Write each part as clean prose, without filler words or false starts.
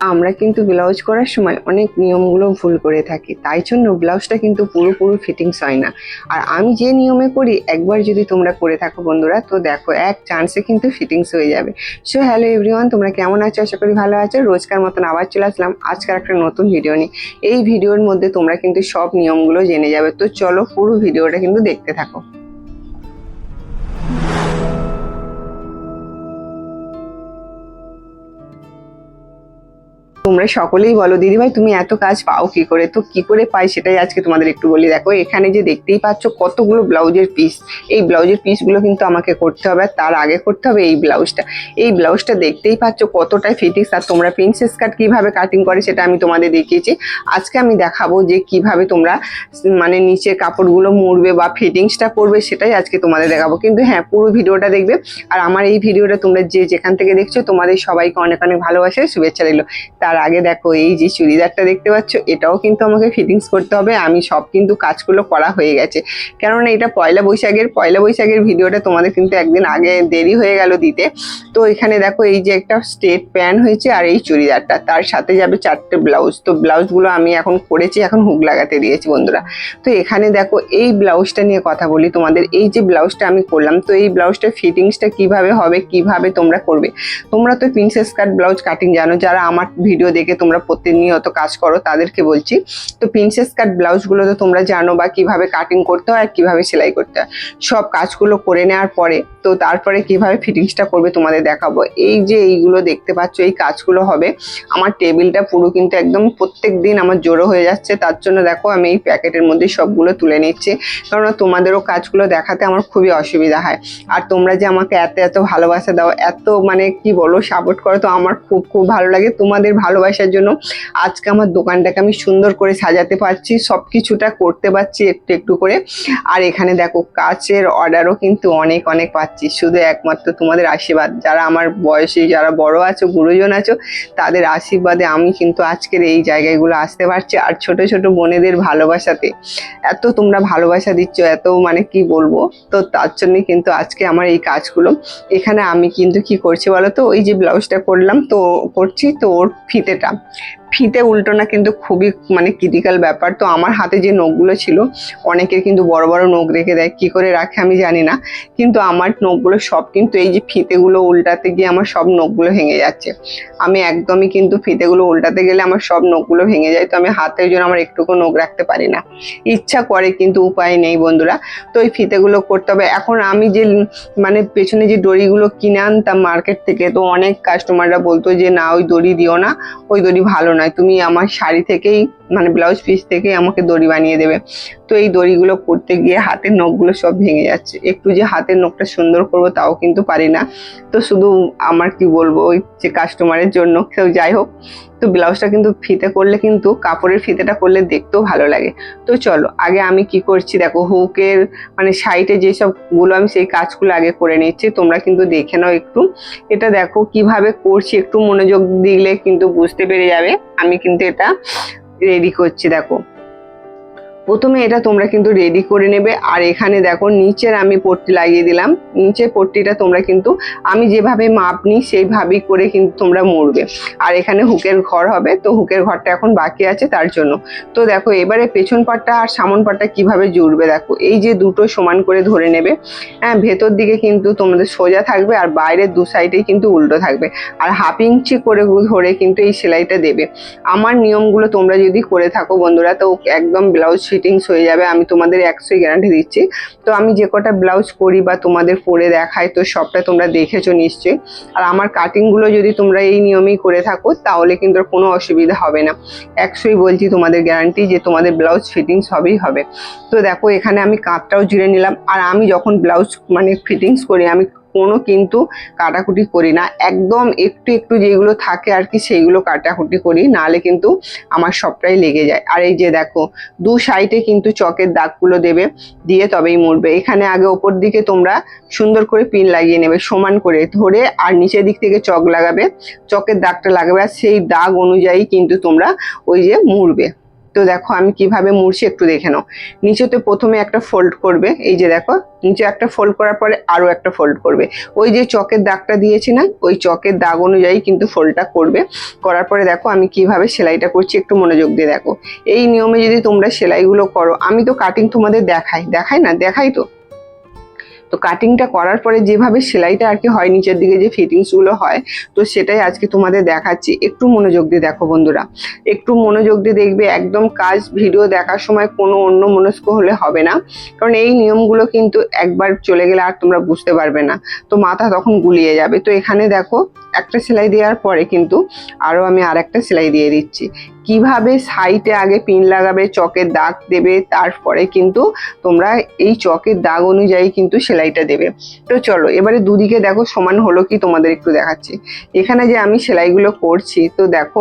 আমরা কিন্তু ব্লাউজ করার সময় অনেক নিয়মগুলো ভুল করে থাকি, তাই জন্য ব্লাউজটা কিন্তু পুরোপুরি ফিটিংস হয় না। আর আমি যে নিয়মে করি একবার যদি তোমরা করে থাকো বন্ধুরা, তো দেখো এক চান্সে কিন্তু ফিটিংস হয়ে যাবে। সো হ্যালো এভরিওয়ান, তোমরা কেমন আছো? আশা করি ভালো আছো। রোজকার মতন আবার চলে আসলাম আজকের একটা নতুন ভিডিও নিয়ে। এই ভিডিওর মধ্যে তোমরা কিন্তু সব নিয়মগুলো জেনে যাবে, তো চলো পুরো ভিডিওটা কিন্তু দেখতে থাকো। তোমরা সকলেই বলো দিদিভাই তুমি এত কাজ পাও কি করে, তো কি করে পাই সেটাই আজকে তোমাদের একটু বলি। দেখো এখানে যে দেখতেই পাচ্ছ কতগুলো ব্লাউজের পিস, এই ব্লাউজের পিসগুলো কিন্তু আমাকে করতে হবে। তার আগে করতে হবে এই ব্লাউজটা দেখতেই পাচ্ছ কতটাই ফিটিংস। আর তোমরা প্রিন্সেস কাট কিভাবে কাটিং করে সেটা আমি তোমাদের দেখিয়েছি। আজকে আমি দেখাবো যে কিভাবে তোমরা মানে নিচের কাপড়গুলো মুড়বে বা ফিটিংসটা করবে, সেটাই আজকে তোমাদের দেখাবো। কিন্তু হ্যাঁ, পুরো ভিডিওটা দেখবে। আর আমার এই ভিডিওটা তোমরা যে যেখান থেকে দেখছো তোমাদের সবাইকে অনেক অনেক ভালোবাসে, শুভেচ্ছা রইলো। তার আগে দেখো এই যে চুড়িদারটা দেখতে পাচ্ছ, এটাও কিন্তু আমাকে ফিটিংস করতে হবে। আমি সব কিন্তু কাজগুলো করা হয়ে গেছে, কেননা এটা পয়লা বৈশাখের ভিডিওটা তোমাদের কিন্তু একদিন আগে দেরি হয়ে গেল দিতে। তো এখানে দেখো এই যে একটা স্ট্রেট প্যান্ট হয়েছে আর এই চুড়িদারটা, তার সাথে যাবে 4টে ব্লাউজ। তো ব্লাউজগুলো আমি এখন করেছি, এখন হুক লাগাতে দিয়েছি বন্ধুরা। তো এখানে দেখো এই ব্লাউজটা নিয়ে কথা বলি তোমাদের। এই যে ব্লাউজটা আমি করলাম, তো এই ব্লাউজটা ফিটিংসটা কিভাবে হবে, কিভাবে তোমরা করবে। তোমরা তো প্রিন্সেস কাট ব্লাউজ কাটিং জানো, যারা আমার ভিডিও দেখে তোমরা প্রতিনিয়ত কাজ করো তাদেরকে বলছি। তো প্রিন্সেস কাট ব্লাউজগুলো তো তোমরা জানো বা কিভাবে কাটিং করতে হয় আর কিভাবে সেলাই করতে হয়। সব কাজগুলো করে নেওয়ার পরে তো তারপরে কিভাবে ফিটিংসটা করবে তোমাদের দেখাবো। এই যে এইগুলো দেখতে পাচ্ছ, এই কাজগুলো হবে। আমার টেবিলটা পুরো কিন্তু একদম প্রত্যেক দিন আমার জড়ো হয়ে যাচ্ছে, তার জন্য দেখো আমি এই প্যাকেটের মধ্যে সবগুলো তুলে নিচ্ছি, কারণ তোমাদেরও কাজগুলো দেখাতে আমার খুবই অসুবিধা হয়। আর তোমরা যে আমাকে এত এত ভালোবাসা দাও, এত মানে কি বলো সাপোর্ট করো, তো আমার খুব খুব ভালো লাগে। তোমাদের ভালোবাসার জন্য আজকে আমার দোকানটাকে আমি সুন্দর করে সাজাতে পারছি, সব কিছুটা করতে পারছি একটু একটু করে। আর এখানে দেখো কাচের অর্ডারও কিন্তু অনেক অনেক পাচ্ছি, শুধু একমাত্র তোমাদের আশীর্বাদ। যারা আমার বয়সী, যারা বড় আছো, গুরুজন আছো, তাদের আশীর্বাদে আমি কিন্তু আজকের এই জায়গাগুলো আসতে পারছি। আর ছোট ছোট বোনেদের ভালোবাসাতে এত তোমরা ভালোবাসা দিচ্ছ, এত মানে কি বলবো। তো তার জন্যই কিন্তু আজকে আমার এই কাজগুলো। এখানে আমি কিন্তু কি করছি বলো তো, ওই যে ব্লাউজটা করলাম তো করছি, তো ওর ফিতে উল্টোনা কিন্তু খুবই মানে ক্রিটিক্যাল ব্যাপার। তো আমার হাতে যে নখগুলো ছিল, অনেকের কিন্তু বড় বড় নখ রেখে দেয়, কি করে রাখে আমি জানি না, কিন্তু আমার নখগুলো সব কিন্তু এই যে ফিতেগুলো উল্টাতে গিয়ে আমার সব নখগুলো ভেঙে যাচ্ছে। আমি একদমই কিন্তু ফিতেগুলো উল্টাতে গেলে আমার সব নখগুলো ভেঙে যায়, তো আমি হাতের জন্য আমার একটুকু নখ রাখতে পারি না। ইচ্ছা করে কিন্তু উপায় নেই বন্ধুরা। তো এই ফিতেগুলো করতে হবে। এখন আমি যে মানে পেছনে যে দড়িগুলো কিনে আনতাম মার্কেট থেকে, তো অনেক কাস্টমাররা বলতো যে না ওই দড়ি দিও না, ওই দড়ি ভালো নয়, তুমি আমার শাড়ি থেকেই মানে ব্লাউজ পিস থেকেই আমাকে দড়ি বানিয়ে দেবে। তো এই দড়িগুলো করতে গিয়ে হাতের নখগুলো সব ভেঙে যাচ্ছে। একটু যে হাতের নখটা সুন্দর করবো তাও কিন্তু পারি না। তো শুধু আমার কি বলবো, ওই যে কাস্টমারের জন্য কেউ যাই হোক। তো ব্লাউজটা কিন্তু ফিতে করলে কিন্তু কাপড়ের ফিতেটা করলে দেখতেও ভালো লাগে। তো চলো আগে আমি কি করছি দেখো, হুকের মানে সাইডে যেসব গুলো আমি সেই কাজগুলো আগে করে নিচ্ছি, তোমরা কিন্তু দেখে নাও একটু। এটা দেখো কিভাবে করছি, একটু মনোযোগ দিলে কিন্তু বুঝতে পেরে যাবে। আমি কিন্তু এটা রেডি করছি দেখো। প্রথমে এটা তোমরা কিন্তু রেডি করে নেবে। আর এখানে দেখো নিচের আমি পট্টি লাগিয়ে দিলাম। নিচের পট্টিটা তোমরা কিন্তু আমি যেভাবে মাপ নিই সেইভাবেই করে কিন্তু তোমরা মুড়বে। আর এখানে হুকের ঘর হবে, তো হুকের ঘরটা এখন বাকি আছে তার জন্য। তো দেখো এবারে পেছন পাটটা আর সামন পাটটা কিভাবে জুড়বে দেখো। এই যে দুটো সমান করে ধরে নেবে। হ্যাঁ, ভেতর দিকে কিন্তু তোমাদের সোজা থাকবে আর বাইরের দু সাইডেই কিন্তু উল্টো থাকবে। আর 1/2 ইঞ্চি করে ধরে কিন্তু এই সেলাইটা দেবে। আমার নিয়মগুলো তোমরা যদি করে থাকো বন্ধুরা, তো একদম ব্লাউজ ফিটিংস হয়ে যাবে, আমি তোমাদের 100 গ্যারান্টি দিচ্ছি। তো আমি যে কটা ব্লাউজ করি বা তোমাদের পরে দেখাই, তো সবটা তোমরা দেখেছো নিশ্চয়ই। আর আমার কাটিংগুলো যদি তোমরা এই নিয়মেই করে থাকো তাহলে কিন্তু কোনো অসুবিধা হবে না। 100ই বলছি তোমাদের গ্যারান্টি যে তোমাদের ব্লাউজ ফিটিংস হবেই হবে। তো দেখো এখানে আমি কাঁধটাও জুড়ে নিলাম। আর আমি যখন ব্লাউজ মানে ফিটিংস করি, আমি কোনো কিন্তু কাটাকুটি করি না, একদম একটু একটু যেগুলো থাকে আর কি সেইগুলো কাটাকুটি করি, নাহলে কিন্তু আমার সবটাই লেগে যায়। আর এই যে দেখো দু সাইডে কিন্তু চকের দাগগুলো দেবে, দিয়ে তবেই মুড়বে। এখানে আগে ওপর দিকে তোমরা সুন্দর করে পিন লাগিয়ে নেবে, সমান করে ধরে, আর নিচের দিক থেকে চক লাগাবে, চকের দাগটা লাগাবে, আর সেই দাগ অনুযায়ী কিন্তু তোমরা ওই যে মুড়বে। তো দেখো আমি কিভাবে মুড়ছি একটু দেখে নাও। নিচেতে প্রথমে একটা ফোল্ড করবে, এই যে দেখো নিচে একটা ফোল্ড করার পরে আরো একটা ফোল্ড করবে, ওই যে চকের দাগটা দিয়েছি না, ওই চকের দাগ অনুযায়ী কিন্তু ফোল্ডটা করবে। করার পরে দেখো আমি কিভাবে সেলাইটা করছি, একটু মনোযোগ দিয়ে দেখো। এই নিয়মে যদি তোমরা সেলাইগুলো করো, আমি তো কাটিং তোমাদের দেখাই তো কাটিংটা করার পরে যেভাবে সেলাইটা আর কি হয়, নিচের দিকে যে ফিটিংসগুলো হয়, তো সেটাই আজকে তোমাদের দেখাচ্ছি। একটু মনোযোগ দিয়ে দেখো বন্ধুরা, একটু মনোযোগ দিয়ে দেখবে, একদম কাজ ভিডিও দেখার সময় কোনো অন্য মনস্ক হলে হবে না, কারণ এই নিয়মগুলো কিন্তু একবার চলে গেলে আর তোমরা বুঝতে পারবে না, তো মাথা তখন গুলিয়ে যাবে। তো এখানে দেখো একটা সেলাই দেওয়ার পরে কিন্তু আরও আমি আর একটা সেলাই দিয়ে দিচ্ছি। কিভাবে সাইডে আগে পিন লাগাবে, চকের দাগ দেবে, তারপরে কিন্তু তোমরা এই চকের দাগ অনুযায়ী কিন্তু সেলাইটা দেবে। তো চলো এবারে দুদিকে দেখো সমান হলো কি তোমাদের একটু দেখাচ্ছি। এখানে যে আমি সেলাইগুলো করছি, তো দেখো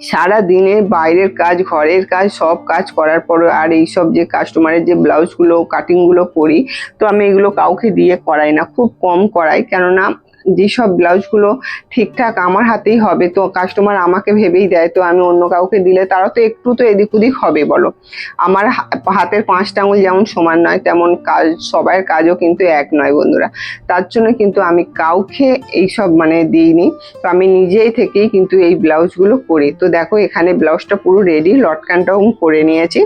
সারা দিনের বাইরের কাজ, ঘরের কাজ, সব কাজ করার পরে আর এইসব যে কাস্টমারের যে ব্লাউজগুলো কাটিংগুলো করি, তো আমি এগুলো কাউকে দিয়ে করাই না, খুব কম করাই। কেননা যেসব ব্লাউজগুলো ঠিকঠাক আমার হাতেই হবে, তো কাস্টমার আমাকে ভেবেই দেয়, তো আমি অন্য কাউকে দিলে তারা তো একটু তো এদিক ওদিক হবে বলো। আমার হাতের 5টা আঙুল যেমন সমান নয়, তেমন কাজ সবার কাজও কিন্তু এক নয় বন্ধুরা। তার জন্য কিন্তু আমি কাউকে এইসব মানে দিইনি, তো আমি নিজেই থেকেই কিন্তু এই ব্লাউজগুলো করি। তো দেখো এখানে ব্লাউজটা পুরো রেডি, লটকানটাও করে নিয়েছি,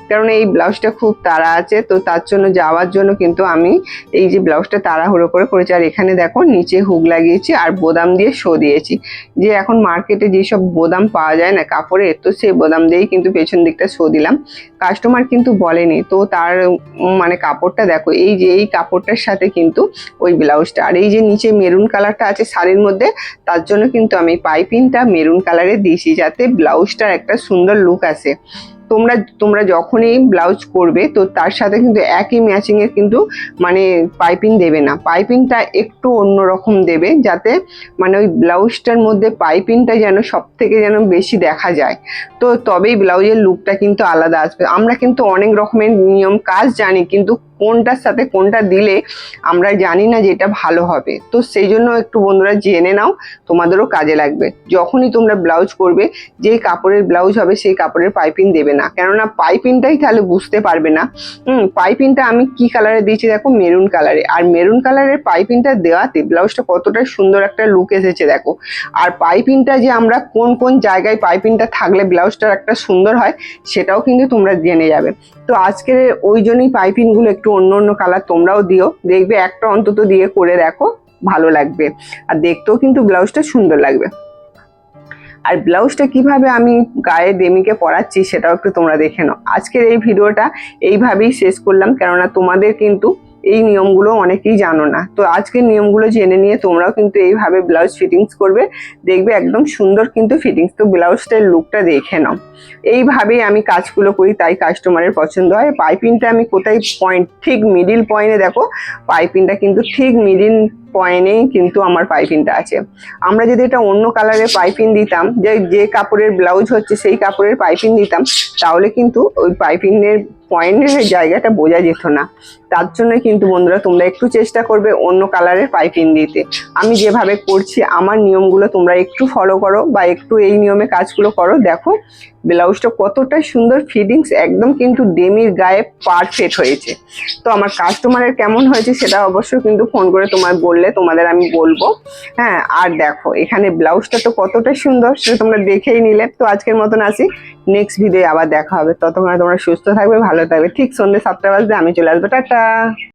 কারণ এই ব্লাউজটা খুব তাড়া আছে, তো তার জন্য যাওয়ার জন্য কিন্তু আমি এই যে ব্লাউজটা তাড়াহুড়ো করে করেছি। আর এখানে দেখো নিচে হুক লাগিয়েছি আর বোদাম দিয়ে শো দিয়েছি, যে এখন মার্কেটে যেসব বোদাম পাওয়া যায় না কাপড়ের, তো সেই বোদাম দিয়েই কিন্তু পেছন দিকটা শো দিলাম। কাস্টমার কিন্তু বলেনি, তো তার মানে কাপড়টা দেখো, এই যে এই কাপড়টার সাথে কিন্তু ওই ব্লাউজটা, আর এই যে নিচে মেরুন কালারটা আছে শাড়ির মধ্যে, তার জন্য কিন্তু আমি পাইপিংটা মেরুন কালারে দিয়েছি, যাতে ব্লাউজটার একটা সুন্দর লুক আসে। তোমরা যখনই ব্লাউজ করবে, তো তার সাথে কিন্তু একই ম্যাচিং এর কিন্তু মানে পাইপিং দেবে না, পাইপিংটা একটু অন্যরকম দেবে, যাতে মানে ওই ব্লাউজটার মধ্যে পাইপিংটা যেন সব থেকে যেন বেশি দেখা যায়, তো তবেই ব্লাউজের লুকটা কিন্তু আলাদা আসবে। আমরা কিন্তু অনেক রকমের নিয়ম কাজ জানি, কিন্তু কোনটার সাথে কোনটা দিলে আমরা জানি না যে এটা ভালো হবে। তো সেই জন্য একটু বন্ধুরা জেনে নাও, তোমাদেরও কাজে লাগবে। যখনই তোমরা ব্লাউজ করবে, যেই কাপড়ের ব্লাউজ হবে সেই কাপড়ের পাইপিং দেবে না, কেননা পাইপিংটাই তাহলে বুঝতে পারবে না। পাইপিংটা আমি কি কালারে দিয়েছি দেখো, মেরুন কালারে, আর মেরুন কালারের পাইপিংটা দেওয়াতে ব্লাউজটা কতটা সুন্দর একটা লুক এসেছে দেখো। আর পাইপিংটা যে আমরা কোন কোন জায়গায় পাইপিংটা থাকলে ব্লাউজটার একটা সুন্দর হয়, সেটাও কিন্তু তোমরা জেনে যাবে। তো আজকে ওই জন্যই পাইপিংগুলো একটু অন্য অন্য কালার তোমরাও দিও, দেখবে একটা অন্তত দিয়ে করে দেখো, ভালো লাগবে, আর দেখতেও কিন্তু ব্লাউজটা সুন্দর লাগবে। আর ব্লাউজটা কিভাবে আমি গায়ে ডেমিকে পরাচ্ছি সেটাও একটু তোমরা দেখে নাও। আজকের এই ভিডিওটা এইভাবেই শেষ করলাম, কেননা তোমাদের কিন্তু এই নিয়মগুলো অনেকেই জানো না, তো আজকের নিয়মগুলো জেনে নিয়ে তোমরাও কিন্তু এইভাবে ব্লাউজ ফিটিংস করবে, দেখবে একদম সুন্দর কিন্তু ফিটিংস। তো ব্লাউজটার লুকটা দেখে নাও, এইভাবেই আমি কাজগুলো করি, তাই কাস্টমারের পছন্দ হয়। পাইপিংটা আমি কোথায় পয়েন্ট, ঠিক মিডিল পয়েন্টে দেখো, পাইপিংটা কিন্তু ঠিক মিডিল পয়েন্টেই কিন্তু আমার পাইপিংটা আছে। আমরা যদি এটা অন্য কালারের পাইপিং দিতাম, যে কাপড়ের ব্লাউজ হচ্ছে সেই কাপড়ের পাইপিং দিতাম, তাহলে কিন্তু ওই পাইপিংয়ের পয়েন্টের জায়গাটা বোঝা যেত না। তার জন্য কিন্তু বন্ধুরা তোমরা একটু চেষ্টা করবে অন্য কালারের পাইপিং দিতে। আমি যেভাবে করছি আমার নিয়মগুলো তোমরা একটু ফলো করো, বা একটু এই নিয়মে কাজগুলো করো, দেখো ব্লাউজটা কতটা সুন্দর ফিটিংস, একদম কিন্তু ডেমির গায়ে পারফেক্ট হয়েছে। তো আমার কাস্টমারের কেমন হয়েছে সেটা অবশ্যই কিন্তু ফোন করে তোমায় বললে তোমাদের আমি বলবো। হ্যাঁ, আর দেখো এখানে ব্লাউজটা তো কতটা সুন্দর সেটা তোমরা দেখেই নিলে। তো আজকের মতন আসি, নেক্সট ভিডিও আবার দেখা হবে, ততক্ষণ তোমরা সুস্থ থাকবে, ভালো থাকবে। ঠিক সন্ধ্যে 7টা বাজতে আমি চলে আসবো, টাটা।